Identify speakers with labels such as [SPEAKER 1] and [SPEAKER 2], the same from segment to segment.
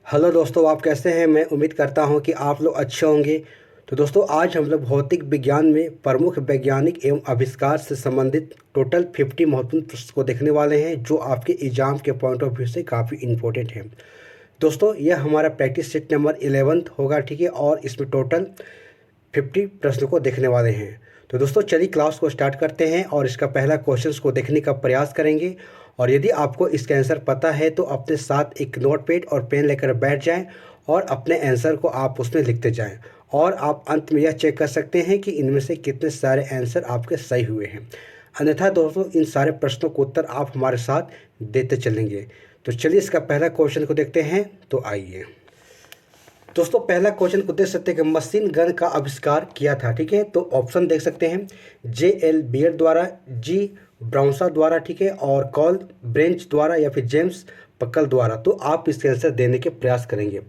[SPEAKER 1] Hello दोस्तों, आप कैसे हैं। मैं उम्मीद करता हूं कि आप लोग अच्छे होंगे। तो दोस्तों, आज हम लोग भौतिक विज्ञान में प्रमुख वैज्ञानिक एवं आविष्कार से संबंधित टोटल 50 महत्वपूर्ण प्रश्न को देखने वाले हैं, जो आपके एग्जाम के पॉइंट ऑफ व्यू से काफ़ी इंपॉर्टेंट हैं। दोस्तों, यह हमारा प्रैक्टिस सेट नंबर 11 होगा, ठीक है। और इसमें टोटल 50 प्रश्न को देखने वाले हैं। तो दोस्तों, चलिए क्लास को स्टार्ट करते हैं और इसका पहला क्वेश्चन को देखने का प्रयास करेंगे। और यदि आपको इसका आंसर पता है तो अपने साथ एक नोटपैड और पेन लेकर बैठ जाएं और अपने आंसर को आप उसमें लिखते जाएं। और आप अंत में यह चेक कर सकते हैं कि इनमें से कितने सारे आंसर आपके सही हुए हैं। अन्यथा दोस्तों, इन सारे प्रश्नों को उत्तर आप हमारे साथ देते चलेंगे। तो चलिए इसका पहला क्वेश्चन को देखते हैं। तो आइए दोस्तों, पहला क्वेश्चन को देख सकते हैं कि मशीन गन का आविष्कार किया था, ठीक है। तो ऑप्शन देख सकते हैं J.L. बियर द्वारा, जी ब्राउनसा द्वारा, ठीक है, और कॉल ब्रेंच द्वारा, या फिर जेम्स पकल द्वारा। तो आप इसके आंसर देने के प्रयास करेंगे।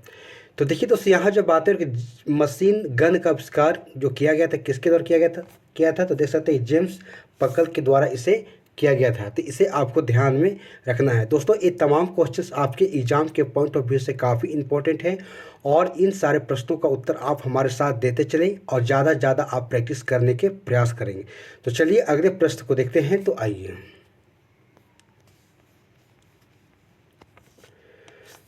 [SPEAKER 1] तो देखिए दोस्तों, यहाँ जो बात है कि मशीन गन का आविष्कार जो किया गया था, किसके द्वारा किया था तो देख सकते हैं जेम्स पकल के द्वारा इसे किया गया था। तो इसे आपको ध्यान में रखना है। दोस्तों, ये तमाम क्वेश्चंस आपके एग्जाम के पॉइंट ऑफ व्यू से काफ़ी इंपॉर्टेंट हैं और इन सारे प्रश्नों का उत्तर आप हमारे साथ देते चलें और ज़्यादा से ज़्यादा आप प्रैक्टिस करने के प्रयास करेंगे। तो चलिए अगले प्रश्न को देखते हैं। तो आइए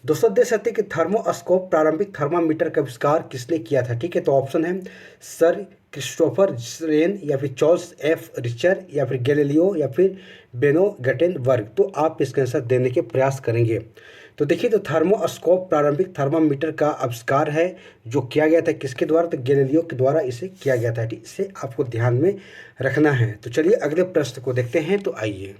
[SPEAKER 1] दोस्तों, देख सकते हैं कि थर्मोस्कोप प्रारंभिक थर्मामीटर का आविष्कार किसने किया था, ठीक है। तो ऑप्शन है सर क्रिस्टोफर रेन, या फिर चार्ल्स एफ रिचर, या फिर गैलीलियो, या फिर बेनो गटेनबर्ग। तो आप इसका आंसर देने के प्रयास करेंगे। तो देखिए, तो थर्मोस्कोप प्रारंभिक थर्मामीटर का आविष्कार है जो किया गया था किसके द्वारा, तो गैलीलियो के द्वारा इसे किया गया था। ठीक, इसे आपको ध्यान में रखना है। तो चलिए अगले प्रश्न को देखते हैं। तो आइए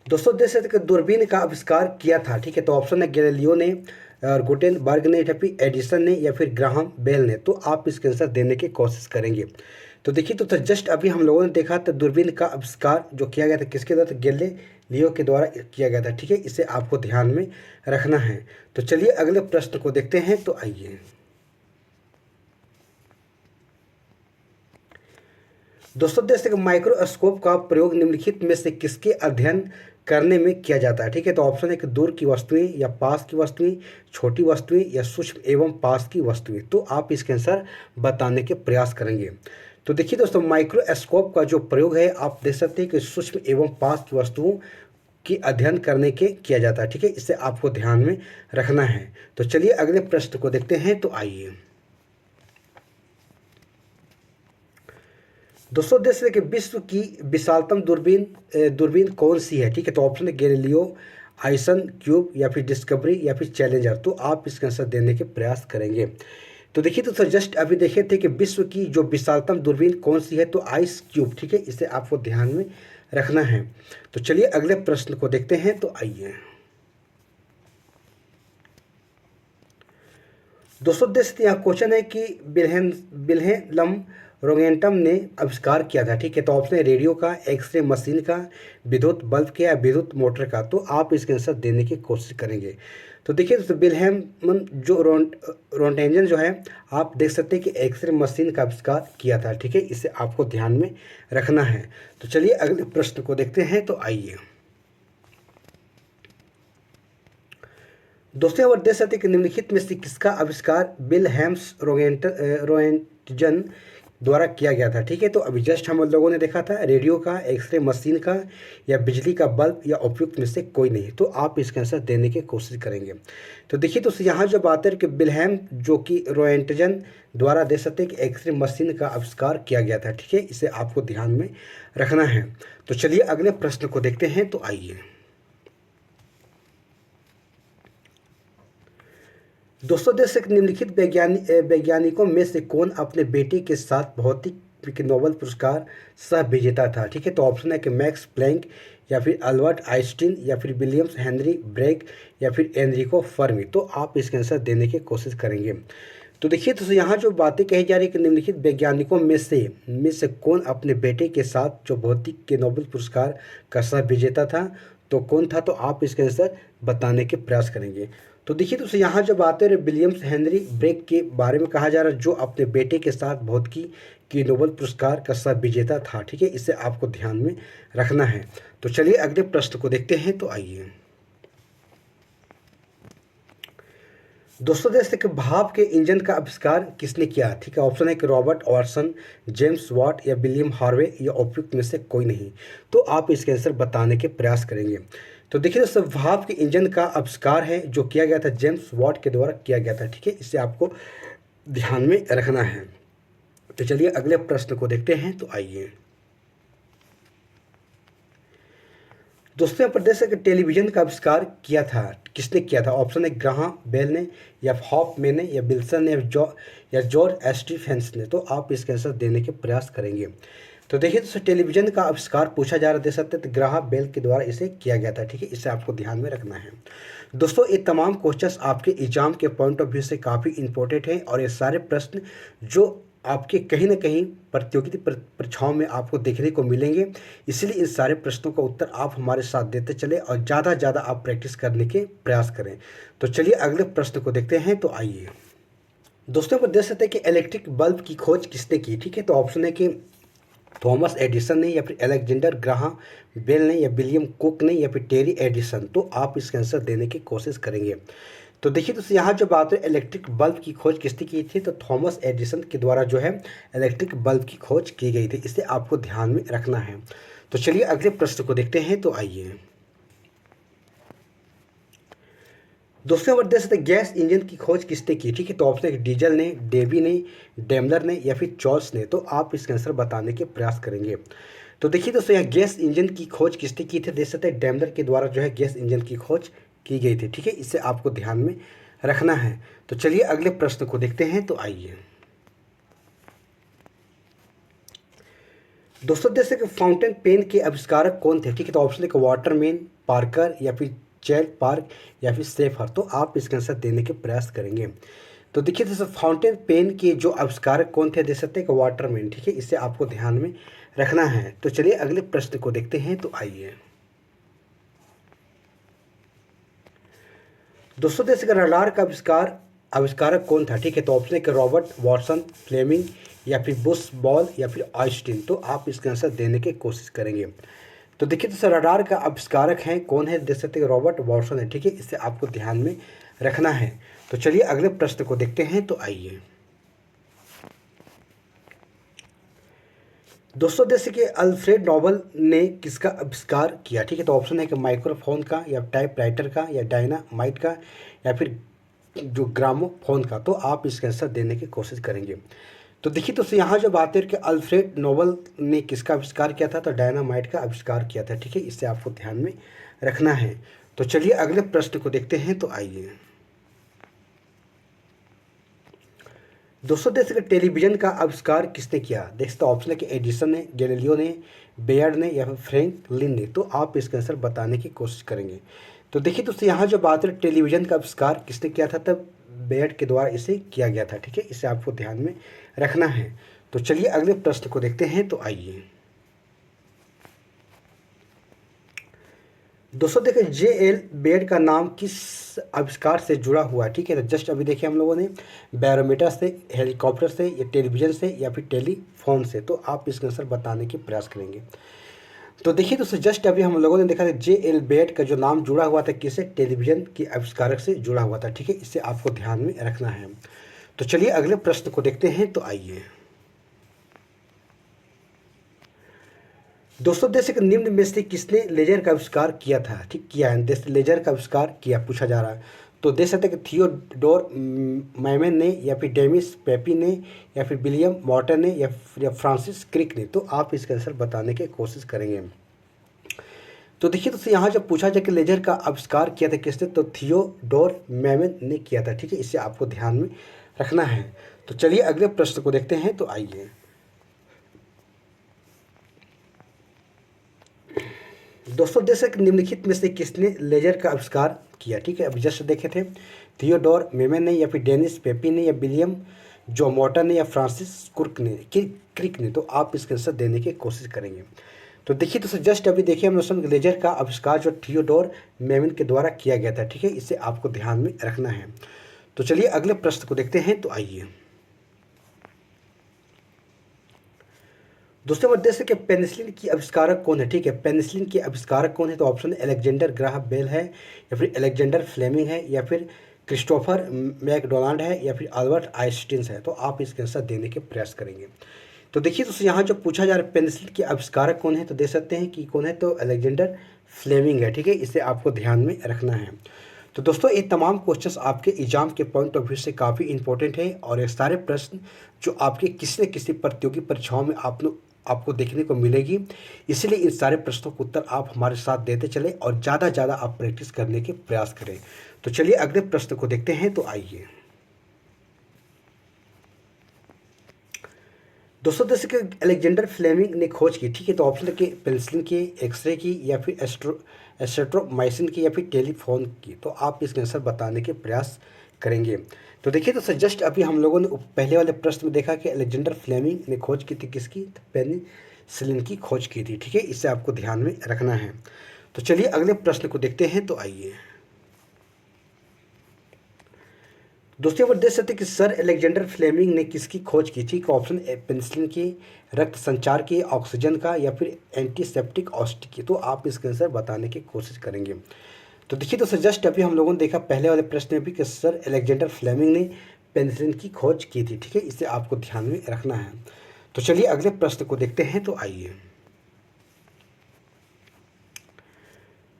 [SPEAKER 1] दोस्तों, देख सकते कि दूरबीन का आविष्कार किया था, ठीक है। तो ऑप्शन है गैलीलियो ने, और गुटेनबर्ग ने, या फिर एडिसन ने, या फिर ग्राहम बेल ने। तो आप इसके आंसर देने की कोशिश करेंगे। तो देखिए, तो जस्ट अभी हम लोगों ने देखा था दूरबीन का आविष्कार जो किया गया था किसके द्वारा, तो गैलीलियो के द्वारा किया गया था, ठीक है। इसे आपको ध्यान में रखना है। तो चलिए अगले प्रश्न को देखते हैं। तो आइए दोस्तों, देख सकते माइक्रोस्कोप का प्रयोग निम्नलिखित में से किसके अध्ययन करने में किया जाता है, ठीक है। तो ऑप्शन है कि दूर की वस्तुएं, या पास की वस्तुएं, छोटी वस्तुएं, या सूक्ष्म एवं पास की वस्तुएं। तो आप इसके आंसर बताने के प्रयास करेंगे। तो देखिए दोस्तों, माइक्रोस्कोप का जो प्रयोग है आप देख सकते हैं कि सूक्ष्म एवं पास की वस्तुओं की अध्ययन करने के किया जाता है, ठीक है। इसे आपको ध्यान में रखना है। तो चलिए अगले प्रश्न को देखते हैं। तो आइए दोस्तों, देश कि विश्व की विशालतम दूरबीन दूरबीन कौन सी है, ठीक है। तो ऑप्शन है गैलीलियो, आइसन क्यूब, या फिर डिस्कवरी, या फिर चैलेंजर। तो आप इसका आंसर देने के प्रयास करेंगे। तो देखिए तो सर, जस्ट अभी देखे थे कि विश्व की जो विशालतम दूरबीन कौन सी है, तो आइस क्यूब, ठीक है। इसे आपको ध्यान में रखना है। तो चलिए अगले प्रश्न को देखते हैं। तो आइए दोस्तों, देख सकते हैं यहाँ क्वेश्चन है कि विल्हेल्म रोगेंटम ने आविष्कार किया था, ठीक है। तो ऑप्शन है रेडियो का, एक्सरे मशीन का, विद्युत बल्ब के, या विद्युत मोटर का। तो आप इसके आंसर देने की कोशिश करेंगे। तो देखिए दोस्तों, विल्हेल्म जो रोन्टेंजन जो है, आप देख सकते हैं कि एक्सरे मशीन का आविष्कार किया था, ठीक है। इसे आपको ध्यान में रखना है। तो चलिए अगले प्रश्न को देखते हैं। तो आइए दोस्तों, और देख सकते हैं कि निम्नलिखित में से किसका आविष्कार विल्हेम्स रोएंटजन द्वारा किया गया था, ठीक है। तो अभी जस्ट हम लोगों ने देखा था रेडियो का, एक्सरे मशीन का, या बिजली का बल्ब, या उपयुक्त में से कोई नहीं। तो आप इसका आंसर देने की कोशिश करेंगे। तो देखिए तो यहाँ जो बात है कि विल्हेम जो कि रोएंटजन द्वारा देख सकते हैं कि एक्सरे मशीन का आविष्कार किया गया था, ठीक है। इसे आपको ध्यान में रखना है। तो चलिए अगले प्रश्न को देखते हैं। तो आइए दोस्तों, देश एक निम्नलिखित वैज्ञानिकों में से कौन अपने बेटे के साथ भौतिक नोबेल पुरस्कार सह विजेता था, ठीक है। तो ऑप्शन है कि मैक्स प्लैंक, या फिर अल्बर्ट आइंस्टीन, या फिर विलियम्स हेनरी ब्रेग, या फिर एनरिको फर्मी। तो आप इसके आंसर देने की कोशिश करेंगे। तो देखिए तो यहाँ जो बातें कही जा रही है कि निम्नलिखित वैज्ञानिकों में से कौन अपने बेटे के साथ जो भौतिक के नोबेल पुरस्कार का सह विजेता था, तो कौन था। तो आप इसके आंसर बताने के प्रयास करेंगे। तो देखिए तो यहाँ जो बातें विलियम्स हेनरी ब्रेग के बारे में कहा जा रहा है, जो अपने बेटे के साथ भौतिकी की नोबेल पुरस्कार का सह विजेता था, ठीक है। इसे आपको ध्यान में रखना है। तो चलिए अगले प्रश्न को देखते हैं। तो आइए दोस्तों देख सकते हैं कि भाप के इंजन का आविष्कार किसने किया? ठीक है, ऑप्शन है कि रॉबर्ट वाटसन, जेम्स वाट या विलियम हार्वे या उपयुक्त में से कोई नहीं। तो आप इसके आंसर बताने के प्रयास करेंगे। तो देखिए दोस्तों, भाप के इंजन का आविष्कार है जो किया गया था जेम्स वाट के द्वारा किया गया था। ठीक है, इसे आपको ध्यान में रखना है। तो चलिए अगले प्रश्न को देखते हैं। तो आइए दोस्तों, यहाँ पर देख सकते टेलीविज़न का आविष्कार किया था, किसने किया था? ऑप्शन है ग्राहम बेल ने या हॉफमैन ने या विल्सन ने या जॉर्ज स्टीफेंस ने। तो आप इसका आंसर देने के प्रयास करेंगे। तो देखिए दोस्तों, टेलीविज़न का आविष्कार पूछा जा रहा, दे सकते हैं तो ग्राहम बेल के द्वारा इसे किया गया था। ठीक है, इसे आपको ध्यान में रखना है। दोस्तों, ये तमाम क्वेश्चंस आपके एग्जाम के पॉइंट ऑफ व्यू से काफ़ी इंपॉर्टेंट हैं और ये सारे प्रश्न जो आपके कहीं ना कहीं प्रतियोगिता परीक्षाओं में आपको देखने को मिलेंगे। इसलिए इन सारे प्रश्नों का उत्तर आप हमारे साथ देते चले और ज़्यादा से ज़्यादा आप प्रैक्टिस करने के प्रयास करें। तो चलिए अगले प्रश्न को देखते हैं। तो आइए दोस्तों, पर देख सकते हैं कि इलेक्ट्रिक बल्ब की खोज किसने की? ठीक है, तो ऑप्शन है कि थॉमस एडिसन ने या फिर अलेक्जेंडर ग्राहम बेल ने या विलियम कुक ने या फिर टेरी एडिसन। तो आप इसका आंसर देने की कोशिश करेंगे। तो देखिए दोस्तों, यहाँ जो बात है इलेक्ट्रिक बल्ब की खोज किसने की थी, तो थॉमस एडिसन के द्वारा जो है इलेक्ट्रिक बल्ब की खोज की गई थी। इसे आपको ध्यान में रखना है। तो चलिए अगले प्रश्न को देखते हैं। तो आइए दोस्तों, अगर देख सकते हैं गैस इंजन की खोज किसने की? ठीक है, तो ऑप्शन है डीजल ने, डेवी ने, डेमलर ने या फिर चॉल्स ने। तो आप इसका आंसर बताने के प्रयास करेंगे। तो देखिए दोस्तों, यहाँ गैस इंजन की खोज किसने की थी? देख सकते हैं डेमलर के द्वारा जो है गैस इंजन की खोज की गई थी। ठीक है, इसे आपको ध्यान में रखना है। तो चलिए अगले प्रश्न को देखते हैं। तो आइए दोस्तों, जैसे कि फाउंटेन पेन के आविष्कारक कौन थे? ठीक है, तो ऑप्शन है कि वाटरमैन, पार्कर या फिर चैड पार्क या फिर सेफर। तो आप इसका आंसर देने के प्रयास करेंगे। तो देखिए दोस्तों, फाउंटेन पेन के जो आविष्कारक कौन थे? दे सकते हैं कि वाटरमैन। ठीक है, इसे आपको ध्यान में रखना है। तो चलिए अगले प्रश्न को देखते हैं। तो आइए दोस्तों, जैसे कि रडार का आविष्कारक कौन था? ठीक है, तो ऑप्शन है कि रॉबर्ट वाटसन, फ्लेमिंग या फिर बुश बॉल या फिर आइंस्टीन। तो आप इसका आंसर देने की कोशिश करेंगे। तो देखिए दोस्तों, रडार का आविष्कारक है कौन है? देख सकते हैं रॉबर्ट वाटसन है। ठीक है, इसे आपको ध्यान में रखना है। तो चलिए अगले प्रश्न को देखते हैं। तो आइए दोस्तों, जैसे कि अल्फ्रेड नोबल ने किसका आविष्कार किया? ठीक है, तो ऑप्शन है कि माइक्रोफोन का या टाइपराइटर का या डायनामाइट का या फिर जो ग्रामोफोन का। तो आप इसका आंसर देने की कोशिश करेंगे। तो देखिए दोस्तों, यहाँ जो बात है कि अल्फ्रेड नोबल ने किसका आविष्कार किया था? तो डायनामाइट का आविष्कार किया था। ठीक है, इससे आपको ध्यान में रखना है। तो चलिए अगले प्रश्न को देखते हैं। तो आइए दोस्तों, देख सकते टेलीविज़न का आविष्कार किसने किया? देख सकते ऑप्शन है कि एडिसन ने, गैलीलियो ने, बेयर्ड ने या फिर फ्रैंकलिन ने। तो आप इसका आंसर बताने की कोशिश करेंगे। तो देखिए दोस्तों, यहाँ जो बात है टेलीविज़न का आविष्कार किसने किया था? तब बेयर्ड के द्वारा इसे किया गया था। ठीक है, इसे आपको ध्यान में रखना है। तो चलिए अगले प्रश्न को देखते हैं। तो आइए दोस्तों, देखें जे एल बेड का नाम किस आविष्कार से जुड़ा हुआ है? ठीक है, तो जस्ट अभी देखिए हम लोगों ने बैरोमीटर से, हेलीकॉप्टर से या टेलीविज़न से या फिर टेलीफोन से। तो आप इसका आंसर बताने की प्रयास करेंगे। तो देखिए दोस्तों, जस्ट अभी हम लोगों ने देखा था जे एल बेड का जो नाम जुड़ा हुआ था किससे? टेलीविज़न के आविष्कारक से जुड़ा हुआ था। ठीक है, इसे आपको ध्यान में रखना है। तो चलिए अगले प्रश्न को देखते हैं। तो आइए दोस्तों, देश के निम्न में से किसने लेजर का आविष्कार किया था? ठीक किया है, देश लेजर का आविष्कार किया पूछा जा रहा है। तो देख सकते हैं कि थियोडोर मैमन ने या फिर डेमिस पेपी ने या फिर विलियम मॉर्टन ने या फ्रांसिस क्रिक ने। तो आप इसका आंसर बताने की कोशिश करेंगे। तो देखिए दोस्तों, यहाँ जब पूछा जाए कि लेजर का आविष्कार किया था किसने, तो थियोडोर मैमन ने किया था। ठीक है, इसे आपको ध्यान में रखना है। तो चलिए अगले प्रश्न को देखते हैं। तो आइए दोस्तों, देश के निम्नलिखित में से किसने लेजर का आविष्कार किया? ठीक है, अभी जस्ट देखे थे थियोडोर मेमन ने या फिर डेनिस पेपी ने या विलियम जो मॉर्टन ने या फ्रांसिस क्रिक ने। तो आप इसके आंसर देने की कोशिश करेंगे। तो देखिए दोस्तों, जस्ट अभी देखिए हम लोग लेजर का आविष्कार जो थियोडोर मेमन के द्वारा किया गया था। ठीक है, इसे आपको ध्यान में रखना है। तो चलिए अगले प्रश्न को देखते हैं। तो आइए दोस्तों, देश के पेनिसिलिन की आविष्कारक कौन है? ठीक है, पेनिसिलिन के आविष्कारक कौन है? तो ऑप्शन अलेक्जेंडर ग्राहम बेल है या फिर अलेक्जेंडर फ्लेमिंग है या फिर क्रिस्टोफर मैकडोनाल्ड है या फिर अल्बर्ट आइंस्टीन है। तो आप इसके आंसर देने के प्रयास करेंगे। तो देखिए दोस्तों, यहाँ जो पूछा जा रहा है पेनिसिलिन के आविष्कारक कौन है, तो देख सकते हैं कि कौन है, तो अलेक्जेंडर फ्लेमिंग है। ठीक है, इसे आपको ध्यान में रखना है। तो दोस्तों, ये तमाम क्वेश्चंस आपके एग्जाम के पॉइंट ऑफ व्यू से काफ़ी इंपॉर्टेंट है और ये सारे प्रश्न जो आपके किसी न किसी प्रतियोगी परीक्षाओं में आपको देखने को मिलेगी। इसलिए इन सारे प्रश्नों के उत्तर आप हमारे साथ देते चले और ज़्यादा ज़्यादा आप प्रैक्टिस करने के प्रयास करें। तो चलिए अगले प्रश्न को देखते हैं। तो आइए दोस्तों, जैसे कि अलेक्जेंडर फ्लेमिंग ने खोज की, ठीक है, तो ऑप्शन के पेनिसिलिन की, एक्सरे की, या फिर एस्ट्रोमाइसिन की, या फिर टेलीफोन की। तो आप इसके आंसर बताने के प्रयास करेंगे। तो देखिए दोस्तों, जस्ट अभी हम लोगों ने पहले वाले प्रश्न में देखा कि अलेक्जेंडर फ्लेमिंग ने खोज की थी किसकी, तो पेनिसिलिन की खोज की थी। ठीक है, इसे आपको ध्यान में रखना है। तो चलिए अगले प्रश्न को देखते हैं। तो आइए दोस्तों, यहाँ पर देख सकते हैं कि सर अलेक्जेंडर फ्लेमिंग ने किसकी खोज की थी। ऑप्शन ए पेनिसिलिन की, रक्त संचार की, ऑक्सीजन का, या फिर एंटीसेप्टिक औषधि की। तो आप इसके आंसर बताने की कोशिश करेंगे। तो देखिए दोस्तों, जस्ट अभी हम लोगों ने देखा पहले वाले प्रश्न में भी कि सर अलेक्जेंडर फ्लेमिंग ने पेनिसिलिन की खोज की थी। ठीक है, इसे आपको ध्यान में रखना है। तो चलिए अगले प्रश्न को देखते हैं। तो आइए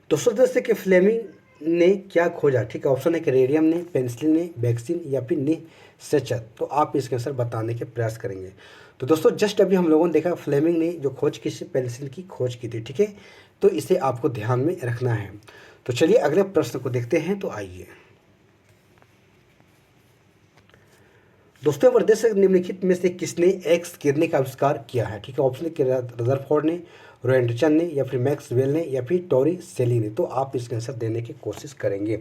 [SPEAKER 1] दोस्तों, जैसे कि फ्लेमिंग ने क्या खोजा, ठीक है, ऑप्शन है कि रेडियम ने, पेनिसिलिन ने, वैक्सीन, या फिर निशाचर। तो आप इसके आंसर बताने के प्रयास करेंगे। तो दोस्तों, जस्ट अभी हम लोगों ने देखा फ्लेमिंग ने जो खोज की पेनिसिलिन की खोज की थी। ठीक है, तो इसे आपको ध्यान में रखना है। तो चलिए अगले प्रश्न को देखते हैं। तो आइए दोस्तों, प्रदेश निम्नलिखित में से किसने एक्स किरणें का आविष्कार किया है। ठीक है, ऑप्शन है कि रदरफोर्ड ने, रोएंटसन ने, या फिर मैक्सवेल ने, या फिर टॉरिसेली ने। तो आप इसका आंसर देने की कोशिश करेंगे।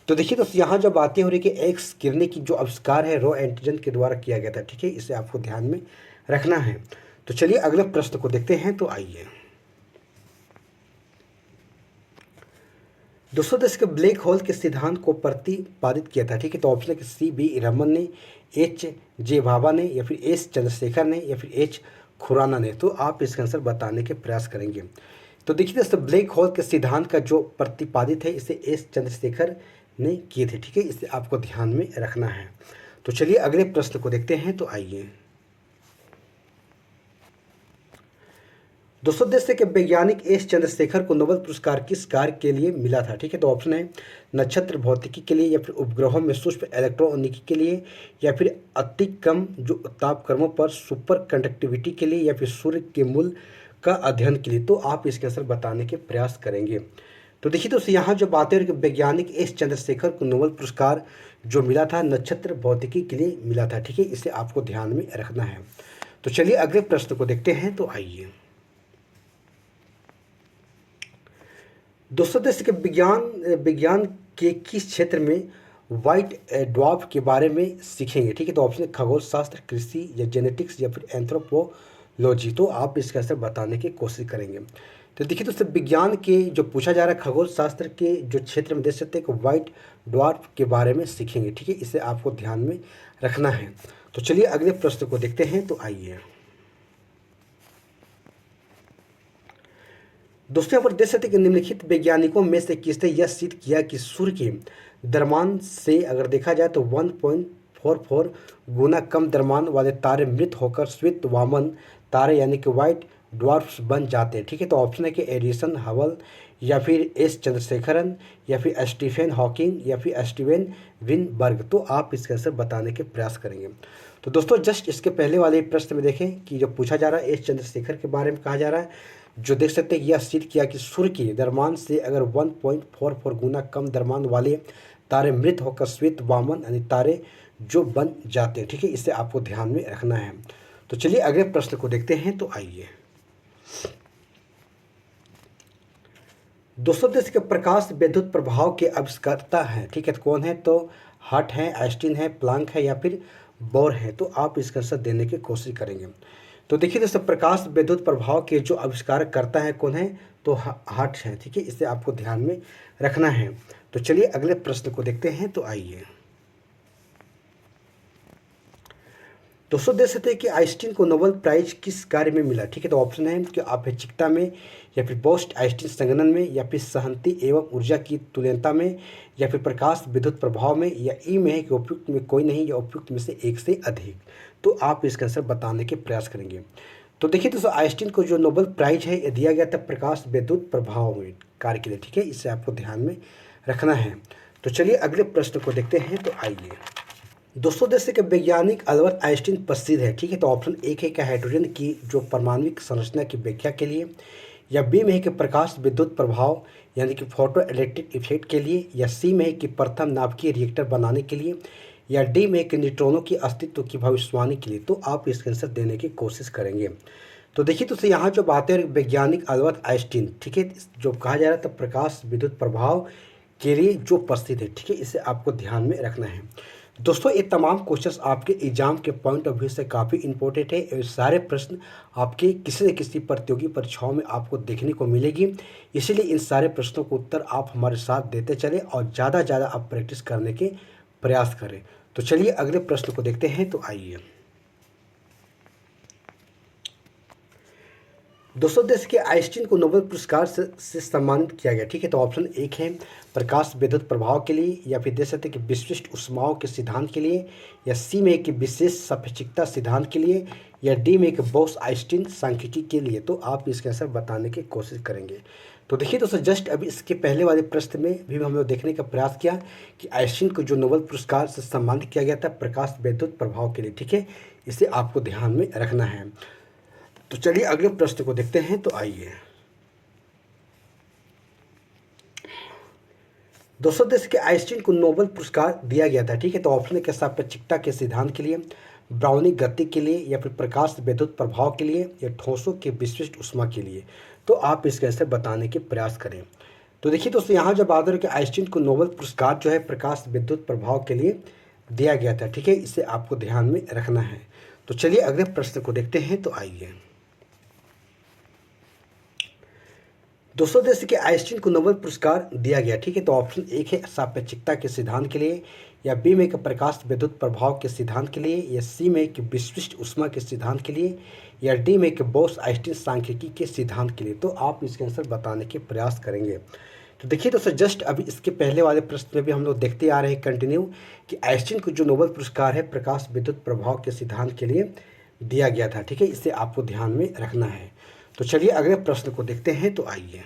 [SPEAKER 1] तो देखिए दोस्तों, यहाँ जो बातें हो रही कि एक्स किरणें की जो आविष्कार है रोएंटसन के द्वारा किया गया था। ठीक है, इसे आपको ध्यान में रखना है। तो चलिए अगले प्रश्न को देखते हैं। तो आइए दोस्तों, इसके ब्लैक होल के सिद्धांत को प्रतिपादित किया था। ठीक है, तो ऑप्शन है कि सी बी रमन ने, एच जे भाभा ने, या फिर एस चंद्रशेखर ने, या फिर एच खुराना ने। तो आप इसका आंसर बताने के प्रयास करेंगे। तो देखिए दोस्तों, ब्लैक होल के सिद्धांत का जो प्रतिपादित है इसे एस चंद्रशेखर ने किए थे। ठीक है, इसे आपको ध्यान में रखना है। तो चलिए अगले प्रश्न को देखते हैं। तो आइए दोस्तों, देश के वैज्ञानिक एस चंद्रशेखर को नोबेल पुरस्कार किस कार्य के लिए मिला था। ठीक है, तो ऑप्शन है नक्षत्र भौतिकी के लिए, या फिर उपग्रहों में सूक्ष्म इलेक्ट्रॉनिकी के लिए, या फिर अति कम जो तापक्रमों पर सुपर कंडक्टिविटी के लिए, या फिर सूर्य के मूल का अध्ययन के लिए। तो आप इसके आंसर बताने के प्रयास करेंगे। तो देखिए दोस्तों, यहाँ जो बातें हैं कि वैज्ञानिक एस चंद्रशेखर को नोबेल पुरस्कार जो मिला था नक्षत्र भौतिकी के लिए मिला था। ठीक है, इसे आपको ध्यान में रखना है। तो चलिए अगले प्रश्न को देखते हैं। तो आइए दोस्तों, देश के विज्ञान के किस क्षेत्र में व्हाइट ड्वार्फ के बारे में सीखेंगे। ठीक है, तो ऑप्शन है खगोल शास्त्र, कृषि, या जेनेटिक्स, या फिर एंथ्रोपोलॉजी। तो आप इसका आंसर बताने की कोशिश करेंगे। तो देखिए दोस्तों, विज्ञान के जो पूछा जा रहा है खगोल शास्त्र के जो क्षेत्र में देख सकते हैं कि व्हाइट ड्वार्फ के बारे में सीखेंगे। ठीक है, इसे आपको ध्यान में रखना है। तो चलिए अगले प्रश्न को देखते हैं। तो आइए दोस्तों, यहाँ पर देख सकते हैं कि निम्नलिखित वैज्ञानिकों में से किसने यह सिद्ध किया कि सूर्य के द्रव्यमान से अगर देखा जाए तो 1.44 गुना कम द्रव्यमान वाले तारे मृत होकर श्वेत वामन तारे यानी कि व्हाइट ड्वार्फ्स बन जाते हैं। ठीक है, तो ऑप्शन है कि एडिसन हबल, या फिर एस चंद्रशेखरन, या फिर स्टीफन हॉकिंग, या फिर स्टीवन विनबर्ग। तो आप इसका आंसर बताने के प्रयास करेंगे। तो दोस्तों, जस्ट इसके पहले वाले प्रश्न में देखें कि जो पूछा जा रहा है एस चंद्रशेखर के बारे में कहा जा रहा है, जो देख सकते हैं यह सिद्ध किया कि सूर्य के द्रव्यमान से अगर 1.44 गुना कम द्रव्यमान वाले तारे मृत होकर श्वेत वामन यानी तारे जो बन जाते हैं। ठीक है, इसे आपको ध्यान में रखना है। तो चलिए अगले प्रश्न को देखते हैं। तो आइए दोस्तों, देश के प्रकाश विद्युत प्रभाव के आविष्कर्ता हैं। ठीक है, तो कौन है, तो हट है, आइंस्टीन है, प्लांक है, या फिर बोर है। तो आप इसका आंसर देने की कोशिश करेंगे। तो देखिए दोस्तों, प्रकाश विद्युत प्रभाव के जो आविष्कार करता है कौन है, तो हट है। ठीक है, इसे आपको ध्यान में रखना है। तो चलिए अगले प्रश्न को देखते हैं। तो आइए दोस्तों देख सकते हैं कि आइंस्टीन को नोबेल प्राइज किस कार्य में मिला। ठीक है, तो ऑप्शन है कि आपेक्षिकता में, या फिर बोस्ट आइंस्टीन संगणन में, या फिर सहंति एवं ऊर्जा की तुल्यता में, या फिर प्रकाश विद्युत प्रभाव में, या ई में है कि उपयुक्त में कोई नहीं या उपयुक्त में से एक से अधिक। तो आप इसका आंसर बताने के प्रयास करेंगे। तो देखिए दोस्तों, आइंस्टीन को जो नोबेल प्राइज है ये दिया गया था प्रकाश विद्युत प्रभाव में कार्य के लिए। ठीक है, इसे आपको ध्यान में रखना है। तो चलिए अगले प्रश्न को देखते हैं। तो आइए दोस्तों, जैसे कि वैज्ञानिक अल्बर्ट आइंस्टीन प्रसिद्ध है। ठीक है, तो ऑप्शन एक है कि हाइड्रोजन की जो परमाणविक संरचना की व्याख्या के लिए, या बी में है कि प्रकाश विद्युत प्रभाव यानी कि फोटो इलेक्ट्रिक इफेक्ट के लिए, या सी में है कि प्रथम नाभिकीय रिएक्टर बनाने के लिए, या डी में है कि न्यूट्रॉनों की अस्तित्व की भविष्यवाणी के लिए। तो आप इसका आंसर देने की कोशिश करेंगे। तो देखिए दोस्तों, यहाँ जो बात है वैज्ञानिक अल्बर्ट आइंस्टीन, ठीक है, जो कहा जा रहा था प्रकाश विद्युत प्रभाव के लिए जो प्रसिद्ध है। ठीक है, इसे आपको ध्यान में रखना है। दोस्तों, ये तमाम क्वेश्चंस आपके एग्जाम के पॉइंट ऑफ व्यू से काफ़ी इंपॉर्टेंट है। ये सारे प्रश्न आपके किसी न किसी प्रतियोगी परीक्षाओं में आपको देखने को मिलेगी। इसीलिए इन सारे प्रश्नों को उत्तर आप हमारे साथ देते चलें और ज़्यादा ज़्यादा आप प्रैक्टिस करने के प्रयास करें। तो चलिए अगले प्रश्न को देखते हैं। तो आइए दोस्तों, देश के आइंस्टीन को नोबेल पुरस्कार से सम्मानित किया गया। ठीक है, तो ऑप्शन एक है प्रकाश विद्युत प्रभाव के लिए, या फिर दे सकते हैं कि विशिष्ट ऊष्माओं के सिद्धांत के लिए, या सी में कि विशेष सापेक्षिकता सिद्धांत के लिए, या डी में कि बोस आइंस्टीन सांख्यिकी के लिए। तो आप इसके आंसर बताने की कोशिश करेंगे। तो देखिए दोस्तों, जस्ट अभी इसके पहले वाले प्रश्न में भी हम लोग देखने का प्रयास किया कि आइंस्टीन को जो नोबेल पुरस्कार से सम्मानित किया गया था प्रकाश विद्युत प्रभाव के लिए। ठीक है, इसे आपको ध्यान में रखना है। तो चलिए अगले प्रश्न को देखते हैं। तो आइए दोस्तों, देश के आइंस्टीन को नोबेल पुरस्कार दिया गया था। ठीक है, तो ऑप्शन है कि सापेक्षिकता के सिद्धांत के लिए, ब्राउनिंग गति के लिए, या फिर प्रकाश विद्युत प्रभाव के लिए, या ठोसों के विशिष्ट ऊष्मा के लिए। तो आप इसके आंसर बताने के प्रयास करें। तो देखिए दोस्तों, यहाँ जब बात हो रही है कि आइंस्टीन को नोबेल पुरस्कार जो है प्रकाश विद्युत प्रभाव के लिए दिया गया था। ठीक है, इसे आपको ध्यान में रखना है। तो चलिए अगले प्रश्न को देखते हैं। तो आइए दोस्तों, जैसे कि आइंस्टीन को नोबेल पुरस्कार दिया गया। ठीक है, तो ऑप्शन एक है सापेक्षिकता के सिद्धांत के लिए, या बी में कि प्रकाश विद्युत प्रभाव के सिद्धांत के लिए, या सी में कि विशिष्ट ऊष्मा के सिद्धांत के लिए, या डी में कि बोस आइंस्टीन सांख्यिकी के सिद्धांत के लिए। तो आप इसके आंसर बताने के प्रयास करेंगे। तो देखिए दोस्तों, जस्ट अभी इसके पहले वाले प्रश्न में भी हम लोग देखते आ रहे हैं कंटिन्यू कि आइंस्टीन को जो नोबेल पुरस्कार है प्रकाश विद्युत प्रभाव के सिद्धांत के लिए दिया गया था। ठीक है, इसे आपको ध्यान में रखना है। तो चलिए अगले प्रश्न को देखते हैं। तो आइए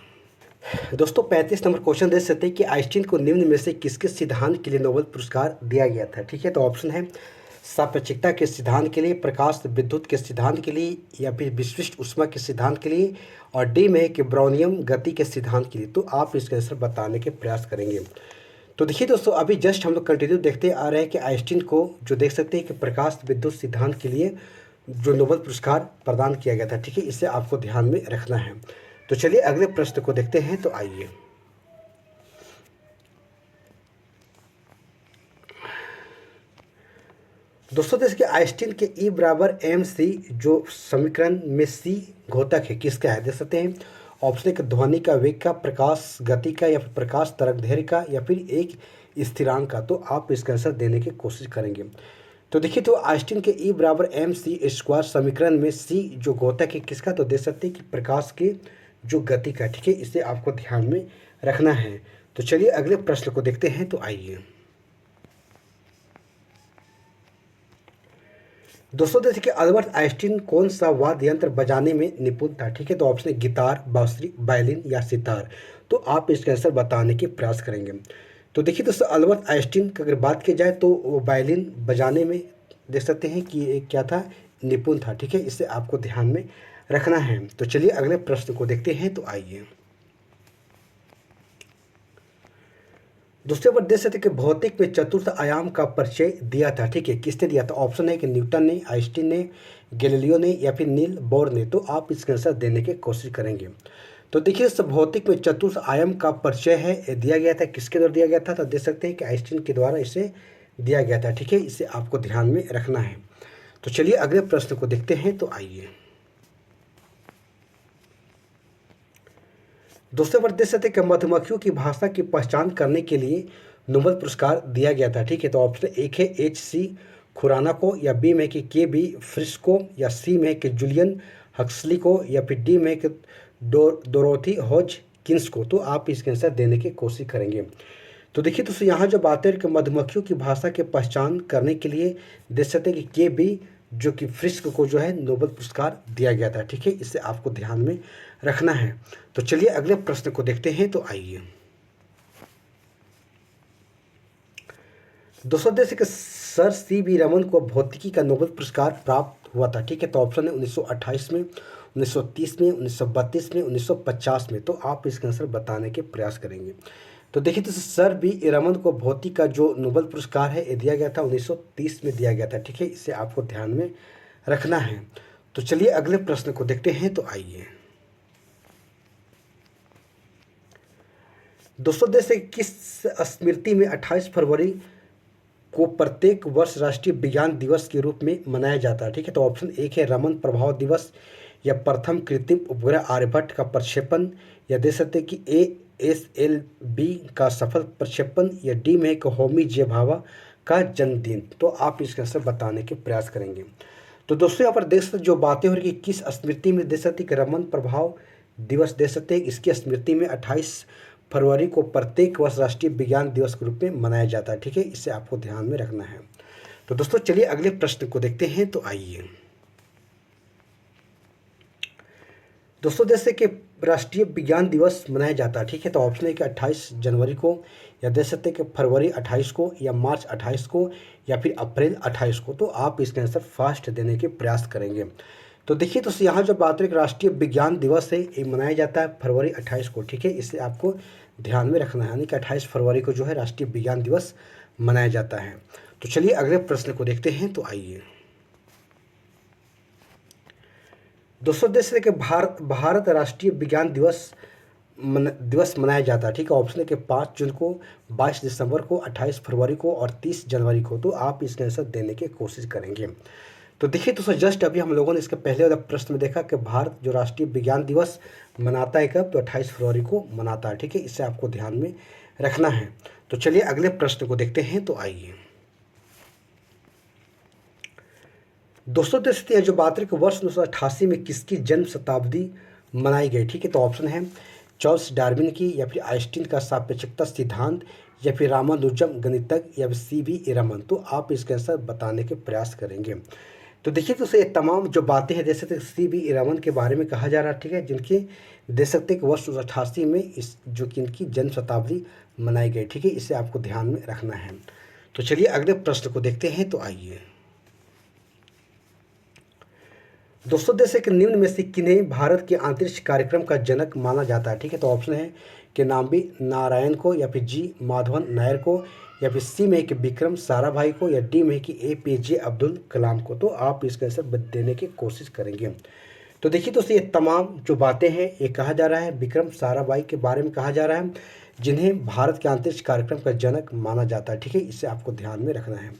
[SPEAKER 1] दोस्तों, 35 नंबर क्वेश्चन दे सकते हैं कि आइंस्टीन को निम्न में से किसके सिद्धांत के लिए नोबेल पुरस्कार दिया गया था। ठीक है, तो ऑप्शन है सापेक्षिकता के सिद्धांत के लिए, प्रकाश विद्युत के सिद्धांत के लिए, या फिर विशिष्ट ऊष्मा के सिद्धांत के लिए, और डी में है कि ब्राउनियम गति के सिद्धांत के लिए। तो आप इसका आंसर बताने के प्रयास करेंगे। तो देखिए दोस्तों, अभी जस्ट हम लोग कंटिन्यू देखते आ रहे हैं कि आइंस्टीन को जो देख सकते हैं कि प्रकाश विद्युत सिद्धांत के लिए जो नोबेल पुरस्कार प्रदान किया गया था। ठीक है, इसे आपको ध्यान में रखना है। तो चलिए अगले प्रश्न को देखते हैं। तो आइए दोस्तों, जैसे कि आइंस्टीन के E बराबर mc जो समीकरण में C घोतक है किसका है देख सकते हैं। ऑप्शन एक ध्वनि का वेग का, प्रकाश गति का, या फिर प्रकाश तरंगदैर्घ्य का, या फिर एक स्थिरांक का। तो आप इसका आंसर देने की कोशिश करेंगे। तो देखिए, तो आइंस्टीन के E बराबर mc स्क्वायर समीकरण में C जो घोतक है किसका, तो देख सकते हैं कि प्रकाश के जो गति का। ठीक है, इसे आपको ध्यान में रखना है। तो चलिए अगले प्रश्न को देखते हैं। तो आइए दोस्तों, जैसे कि अल्बर्ट आइंस्टीन कौन सा वाद्य यंत्र बजाने में निपुण था। ठीक है, तो ऑप्शन है गिटार, बांसुरी, वायलिन, या सितार। तो आप इसका आंसर बताने के प्रयास करेंगे। तो देखिए दोस्तों, अल्बर्ट आइंस्टीन की अगर बात की जाए तो वो वायलिन बजाने में देख सकते हैं कि ये क्या था, निपुण था। ठीक है, इसे आपको ध्यान में रखना है। तो चलिए अगले प्रश्न को देखते हैं। तो आइए दूसरे पर देख सकते कि भौतिक में चतुर्थ आयाम का परिचय दिया था। ठीक है, किसने दिया था। ऑप्शन है कि न्यूटन ने, आइंस्टीन ने, गैलीलियो ने, या फिर नील बोर ने। तो आप इसका आंसर देने की कोशिश करेंगे। तो देखिए, भौतिक में चतुर्थ आयाम का परिचय है दिया गया था किसके द्वारा दिया गया था, तो देख सकते हैं कि आइंस्टीन के द्वारा इसे दिया गया था। ठीक है, इसे आपको ध्यान में रखना है। तो चलिए अगले प्रश्न को देखते हैं। तो आइए दोस्तों, पर देख सकते हैं कि मधुमक्खियों की भाषा की पहचान करने के लिए नोबेल पुरस्कार दिया गया था। ठीक है, तो ऑप्शन एक है H.C. खुराना को, या बी में कि के बी फ्रिश को, या सी में कि जूलियन हक्सली को, या फिर डी में कि डोरोथी हॉजकिंस को। तो आप इसके आंसर देने की कोशिश करेंगे। तो देखिए दोस्तों, यहाँ जो बात है कि मधुमक्खियों की भाषा की पहचान करने के लिए देख सकते हैं कि के बी जो कि फ्रिस्क को जो है नोबेल पुरस्कार दिया गया था। ठीक है, इसे आपको ध्यान में रखना है। तो चलिए अगले प्रश्न को देखते हैं। तो आइए दोस्तों, देश के सर सी वी रमन को भौतिकी का नोबेल पुरस्कार प्राप्त हुआ था। ठीक है, तो ऑप्शन है 1928 में, 1930 में, 1932 में, 1950 में। तो आप इसका आंसर बताने के प्रयास करेंगे। तो देखिए तो सर बी रमन को भौतिकी का जो नोबेल पुरस्कार है ये दिया गया था 1930 में दिया गया था। ठीक है, इसे आपको ध्यान में रखना है। तो चलिए अगले प्रश्न को देखते हैं। तो आइए दोस्तों, देश के किस स्मृति में 28 फरवरी को प्रत्येक वर्ष राष्ट्रीय विज्ञान दिवस के रूप में मनाया जाता है? ठीक है, तो ऑप्शन एक है रमन प्रभाव दिवस, या प्रथम कृत्रिम उपग्रह आर्यभट्ट का प्रक्षेपण, या दे सकते कि ASLV का सफल प्रक्षेपण, या डी में एक होमी जे भाभा का जन्मदिन। तो आप इसका आंसर बताने के प्रयास करेंगे। तो दोस्तों, यहाँ पर देख सकते जो बातें हो रही कि किस स्मृति में दे सकते कि रमन प्रभाव दिवस दे सकते हैं, इसकी स्मृति में 28 फरवरी को प्रत्येक वर्ष राष्ट्रीय विज्ञान दिवस के रूप में मनाया जाता है। ठीक है, इसे आपको ध्यान में रखना है। तो दोस्तों चलिए अगले प्रश्न को देखते हैं। तो आइए दोस्तों, जैसे कि राष्ट्रीय विज्ञान दिवस मनाया जाता है। ठीक है, तो ऑप्शन है कि 28 जनवरी को, या दे सकते हैं कि फरवरी 28 को, या मार्च 28 को, या फिर अप्रैल 28 को। तो आप इसका आंसर फास्ट देने के प्रयास करेंगे। तो देखिए तो यहाँ जो बात है राष्ट्रीय विज्ञान दिवस है ये मनाया जाता है फरवरी 28 को। ठीक है, इसे आपको ध्यान में रखना है, यानी कि 28 फरवरी को जो है राष्ट्रीय विज्ञान दिवस मनाया जाता है। तो चलिए अगले प्रश्न को देखते हैं। तो आइए दोस्तों, देश के भारत राष्ट्रीय विज्ञान दिवस मनाया जाता है। ठीक है, ऑप्शन है कि 5 जून को, 22 दिसंबर को, 28 फरवरी को और 30 जनवरी को। तो आप इसका आंसर देने की कोशिश करेंगे। तो देखिए दोस्तों, जस्ट अभी हम लोगों ने इसके पहले वाला प्रश्न में देखा कि भारत जो राष्ट्रीय विज्ञान दिवस मनाता है कब, तो 28 फरवरी को मनाता है। ठीक है, इसे आपको ध्यान में रखना है। तो चलिए अगले प्रश्न को देखते हैं। तो आइए दोस्तों, देखते हैं जो बात है कि वर्ष 1988 में किसकी जन्म शताब्दी मनाई गई। ठीक है, तो ऑप्शन है चार्ल्स डार्विन की, या फिर आइंस्टीन का सापेक्षता सिद्धांत, या फिर रामानुजम गणितज्ञ, या फिर CB रमन। तो आप इसके आंसर बताने के प्रयास करेंगे। तो देखिए तो ये तमाम जो बातें हैं दे सकते CB रमन के बारे में कहा जा रहा है। ठीक है, जिनकी दे सकते कि वर्ष 1988 में इस जो कि इनकी जन्म शताब्दी मनाई गई। ठीक है, इसे आपको ध्यान में रखना है। तो चलिए अगले प्रश्न को देखते हैं। तो आइए दोस्तों, देश के निम्न में से किन्हें भारत के अंतरिक्ष कार्यक्रम का जनक माना जाता है? ठीक है, तो ऑप्शन है कि नाम्बी नारायण को, या फिर जी माधवन नायर को, या फिर सी में कि विक्रम साराभाई को, या डी में कि APJ अब्दुल कलाम को। तो आप इसका आंसर देने की कोशिश करेंगे। तो देखिए दोस्तों, ये तमाम जो बातें हैं ये कहा जा रहा है विक्रम साराभाई के बारे में कहा जा रहा है, जिन्हें भारत के अंतरिक्ष कार्यक्रम का जनक माना जाता है। ठीक है, इसे आपको ध्यान में रखना है।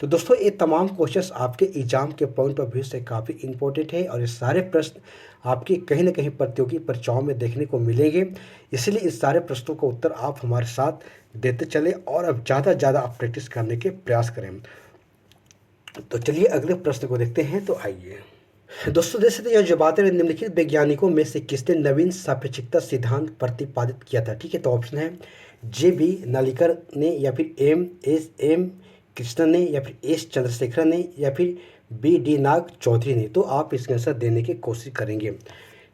[SPEAKER 1] तो दोस्तों, ये तमाम क्वेश्चंस आपके एग्जाम के पॉइंट ऑफ व्यू से काफ़ी इंपॉर्टेंट है, और ये सारे प्रश्न आपके कहीं ना कहीं प्रतियोगी परीक्षाओं में देखने को मिलेंगे। इसलिए इस सारे प्रश्नों का उत्तर आप हमारे साथ देते चले, और अब ज़्यादा ज़्यादा आप प्रैक्टिस करने के प्रयास करें। तो चलिए अगले प्रश्न को देखते हैं। तो आइए दोस्तों, जैसे यह जो बातें निम्नलिखित वैज्ञानिकों में से किसने नवीन सापेक्षिकता सिद्धांत प्रतिपादित किया था? ठीक है, तो ऑप्शन है JB नालिकर ने, या फिर M कृष्णन ने, या फिर S चंद्रशेखरन ने, या फिर BD नाग चौधरी ने। तो आप इसका आंसर देने की कोशिश करेंगे।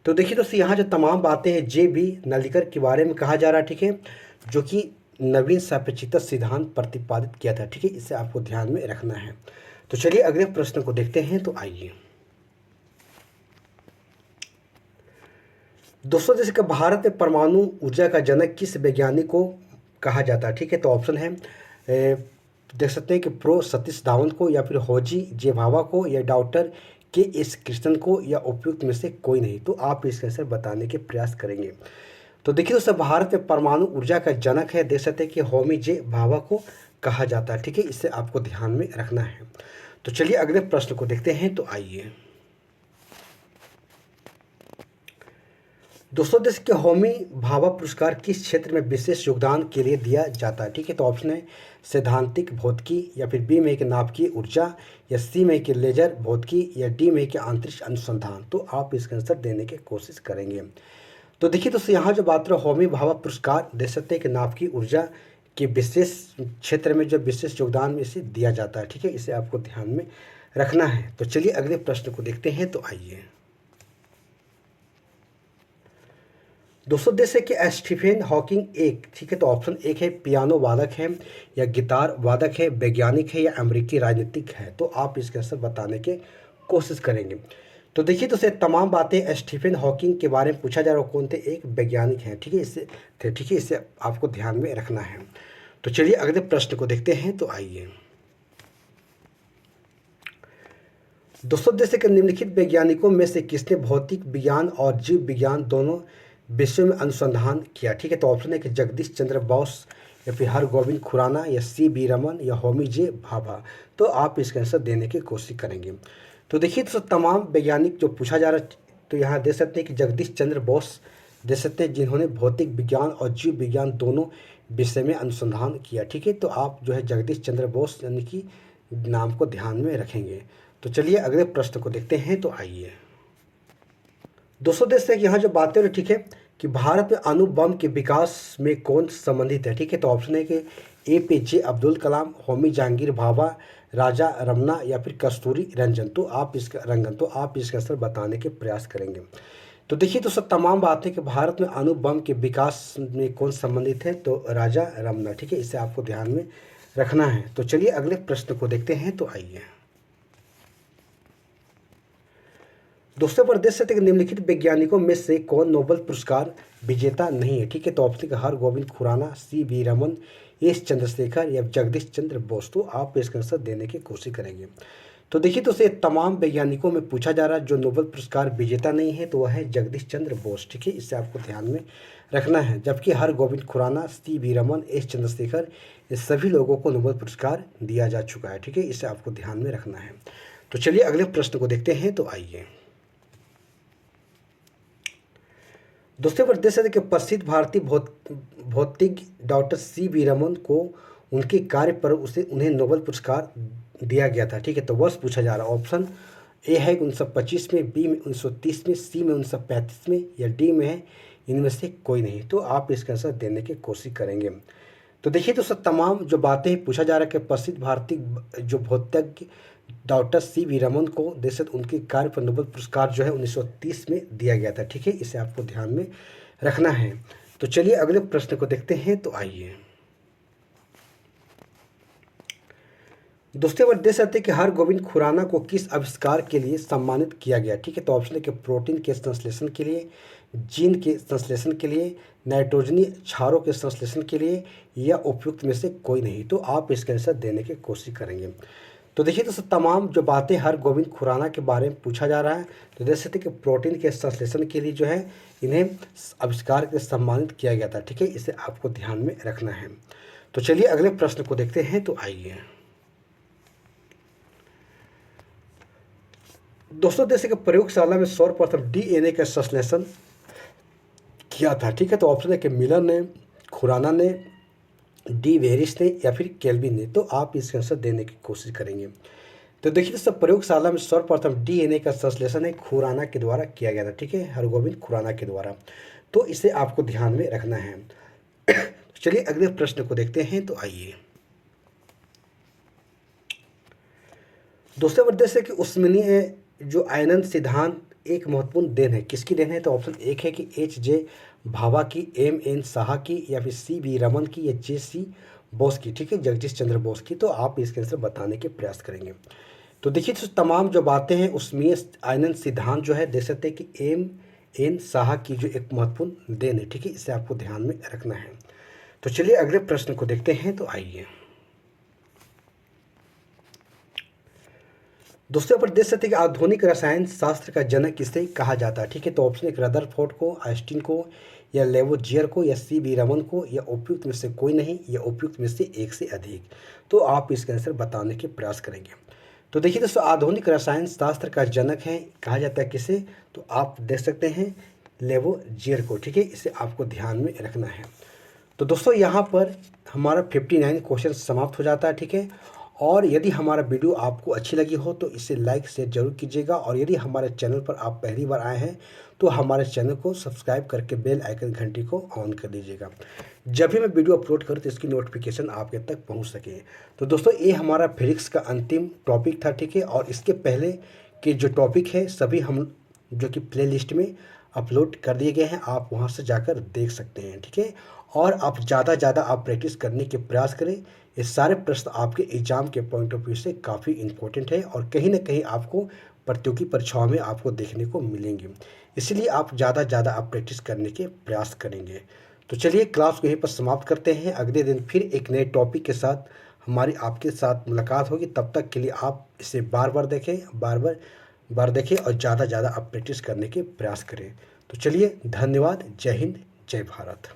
[SPEAKER 1] तो देखिए दोस्तों, यहाँ जो तमाम बातें हैं JB नालिकर के बारे में कहा जा रहा है। ठीक है, जो कि नवीन सापेक्षिकता सिद्धांत प्रतिपादित किया था। ठीक है, इसे आपको ध्यान में रखना है। तो चलिए अगले प्रश्न को देखते हैं। तो आइए दोस्तों, जैसे कि भारत में परमाणु ऊर्जा का जनक किस वैज्ञानिक को कहा जाता है? ठीक है, तो ऑप्शन है देख सकते हैं कि प्रो सतीश धावन को, या फिर होजी जे भाभा को, या डॉक्टर KS कृष्णन को, या उपयुक्त में से कोई नहीं। तो आप इसका आंसर बताने के प्रयास करेंगे। तो देखिए दोस्तों, भारत में परमाणु ऊर्जा का जनक है देख सकते हैं कि होमी जे भाभा को कहा जाता है। ठीक है, इसे आपको ध्यान में रखना है। तो चलिए अगले प्रश्न को देखते हैं। तो आइए दोस्तों देश के होमी भाभा पुरस्कार किस क्षेत्र में विशेष योगदान के लिए दिया जाता है? ठीक है, तो ऑप्शन है सैद्धांतिक भौतिकी, या फिर बी में कि नाभिकीय ऊर्जा, या सी में कि लेजर भौतिकी, या डी में कि अंतरिक्ष अनुसंधान। तो आप इसका आंसर देने की कोशिश करेंगे। तो देखिए दोस्तों, यहाँ जो बात रहा होमी भाभा पुरस्कार दे सकते हैं कि नाभिकीय ऊर्जा के विशेष क्षेत्र में जो विशेष योगदान में इसे दिया जाता है। ठीक है, इसे आपको ध्यान में रखना है। तो चलिए अगले प्रश्न को देखते हैं। तो आइए दोस्तों, जैसे कि स्टीफन हॉकिंग एक, ठीक है, तो ऑप्शन एक है पियानो वादक है, या गिटार वादक है, वैज्ञानिक है, या अमेरिकी राजनीतिक है। तो आप इसके आंसर बताने की कोशिश करेंगे। तो देखिए दोस्तों, तमाम बातें स्टीफन हॉकिंग के बारे में पूछा जा रहा है। कौन थे? एक वैज्ञानिक हैं। ठीक है, इसे आपको ध्यान में रखना है। तो चलिए अगले प्रश्न को देखते हैं। तो आइए दोस्तों, जैसे कि निम्नलिखित वैज्ञानिकों में से किसने भौतिक विज्ञान और जीव विज्ञान दोनों विषयों में अनुसंधान किया? ठीक है, तो ऑप्शन है कि जगदीश चंद्र बोस, या फिर हरगोविंद खुराना, या सी बी रमन, या होमी जे भाभा। तो आप इसका आंसर देने की कोशिश करेंगे। तो देखिए दोस्तों, तमाम वैज्ञानिक जो पूछा जा रहा है, तो यहाँ दे सकते हैं कि जगदीश चंद्र बोस दे सकते हैं, जिन्होंने भौतिक विज्ञान और जीव विज्ञान दोनों विषय में अनुसंधान किया। ठीक है, तो आप जो है जगदीश चंद्र बोस यानी कि नाम को ध्यान में रखेंगे। तो चलिए अगले प्रश्न को देखते हैं। तो आइए दोस्तों, देखते हैं कि यहाँ जो बातें हो, ठीक है, कि भारत में अणु बम के विकास में कौन संबंधित है? ठीक है, तो ऑप्शन है कि APJ अब्दुल कलाम, होमी जहांगीर भाभा, राजा रमन्ना, या फिर कस्तूरी रंजन। तो आप इसका आंसर बताने के प्रयास करेंगे। तो देखिए दोस्तों, तमाम बातें कि भारत में अणु बम के विकास में कौन संबंधित है? तो राजा रमन्ना। ठीक है, इसे आपको ध्यान में रखना है। तो चलिए अगले प्रश्न को देखते हैं। तो आइए दोस्तों, प्रदेश से निम्नलिखित वैज्ञानिकों में से कौन नोबेल पुरस्कार विजेता नहीं है? ठीक है, तो option Har Gobind Khorana, C B Raman, S Chandrashekhar, या जगदीश चंद्र बोस। तो आप इसका आंसर देने की कोशिश करेंगे। तो देखिए दोस्तों, तमाम वैज्ञानिकों में पूछा जा रहा है जो नोबेल पुरस्कार विजेता नहीं है, तो वह है जगदीश चंद्र बोस। ठीक है, इससे आपको ध्यान में रखना है। जबकि Har Gobind Khorana, C B Raman, S Chandrashekhar, ये सभी लोगों को नोबेल पुरस्कार दिया जा चुका है। ठीक है, इसे आपको ध्यान में रखना है। तो चलिए अगले प्रश्न को देखते हैं। तो आइए दोस्तों, प्रदेश के प्रसिद्ध भारतीय भौतिक डॉक्टर सी बी रमन को उनके कार्य पर उन्हें नोबेल पुरस्कार दिया गया था। ठीक है, तो वर्ष पूछा जा रहा है। ऑप्शन ए है 1925 में, बी में 1930 में, सी में 1935 में, या डी में है इनमें से कोई नहीं। तो आप इसका आंसर देने की कोशिश करेंगे। तो देखिए दोस्तों, तमाम जो बातें पूछा जा रहा है कि प्रसिद्ध भारतीय जो भौतिक डॉक्टर सी बी रमन को देशत उनके कार्य पर नोबेल पुरस्कार जो है 1930 में दिया गया था। ठीक है, इसे आपको ध्यान में रखना है। तो चलिए अगले प्रश्न को देखते हैं। तो आइए दोस्तों, देख सकते हैं कि हर गोविंद खुराना को किस आविष्कार के लिए सम्मानित किया गया? ठीक है, तो ऑप्शन है कि प्रोटीन के संश्लेषण के लिए, जीन के संश्लेषण के लिए, नाइट्रोजनी क्षारों के संश्लेषण के लिए, या उपयुक्त में से कोई नहीं। तो आप इसका आंसर देने की कोशिश करेंगे। तो देखिए दोस्तों, तमाम जो बातें हर गोविंद खुराना के बारे में पूछा जा रहा है, तो देख सकते कि प्रोटीन के संश्लेषण के लिए जो है इन्हें आविष्कार के सम्मानित किया गया था। ठीक है, इसे आपको ध्यान में रखना है। तो चलिए अगले प्रश्न को देखते हैं। तो आइए दोस्तों, जैसे कि प्रयोगशाला में सर्वप्रथम DNA का संश्लेषण किया था। ठीक है, तो ऑप्शन है कि मिलर ने, खुराना ने, डी वेरिस ने, या फिर केल्विन ने। तो आप इसका आंसर देने की कोशिश करेंगे। तो देखिए दोस्तों, प्रयोगशाला में सर्वप्रथम DNA का संश्लेषण है खुराना के द्वारा किया गया था। ठीक है, हरगोविंद खुराना के द्वारा। तो इसे आपको ध्यान में रखना है। चलिए अगले प्रश्न को देखते हैं। तो आइए दोस्तों, प्रदेश है कि उस्मानीय जो आयनन सिद्धांत एक महत्वपूर्ण देन है, किसकी देन है? तो ऑप्शन एक है कि HJ भाभा की, MN साहा की, या फिर सी बी रमन की, या JC बोस की। ठीक है, जगदीश चंद्र बोस की। तो आप इसके आंसर बताने के प्रयास करेंगे। तो देखिए तो तमाम जो बातें हैं उस्मीय आयनन सिद्धांत जो है देख सकते हैं कि MN साहा की जो एक महत्वपूर्ण देन है। ठीक है, इसे आपको ध्यान में रखना है। तो चलिए अगले प्रश्न को देखते हैं। तो आइए दोस्तों, पर देख सकते हैं कि आधुनिक रसायन शास्त्र का जनक किसे कहा जाता है? ठीक है, तो ऑप्शन एक रदरफोर्ड को, आइंस्टीन को, या लेवोजियर को, या सी बी रमन को, या उपयुक्त में से कोई नहीं, या उपयुक्त में से एक से अधिक। तो आप इसका आंसर बताने के प्रयास करेंगे। तो देखिए दोस्तों, आधुनिक रसायन शास्त्र का जनक है कहा जाता है किसे? तो आप देख सकते हैं लेवोजियर को, ठीक है। इसे आपको ध्यान में रखना है। तो दोस्तों यहाँ पर हमारा 59 क्वेश्चन समाप्त हो जाता है, ठीक है। और यदि हमारा वीडियो आपको अच्छी लगी हो तो इसे लाइक शेयर जरूर कीजिएगा, और यदि हमारे चैनल पर आप पहली बार आए हैं तो हमारे चैनल को सब्सक्राइब करके बेल आइकन घंटी को ऑन कर दीजिएगा, जब भी मैं वीडियो अपलोड करूँ तो इसकी नोटिफिकेशन आपके तक पहुंच सके। तो दोस्तों ये हमारा फिजिक्स का अंतिम टॉपिक था, ठीक है। और इसके पहले के जो टॉपिक है सभी हम जो कि प्ले लिस्ट में अपलोड कर दिए गए हैं, आप वहां से जाकर देख सकते हैं, ठीक है। और आप ज़्यादा आप प्रैक्टिस करने के प्रयास करें। ये सारे प्रश्न आपके एग्ज़ाम के पॉइंट ऑफ व्यू से काफ़ी इंपॉर्टेंट है और कहीं ना कहीं आपको प्रतियोगी परीक्षाओं में आपको देखने को मिलेंगे, इसलिए आप ज़्यादा आप प्रैक्टिस करने के प्रयास करेंगे। तो चलिए क्लास को यहीं पर समाप्त करते हैं। अगले दिन फिर एक नए टॉपिक के साथ हमारी आपके साथ मुलाकात होगी। तब तक के लिए आप इसे बार देखें, बार देखें और ज़्यादा आप प्रैक्टिस करने के प्रयास करें। तो चलिए धन्यवाद। जय हिंद, जय भारत।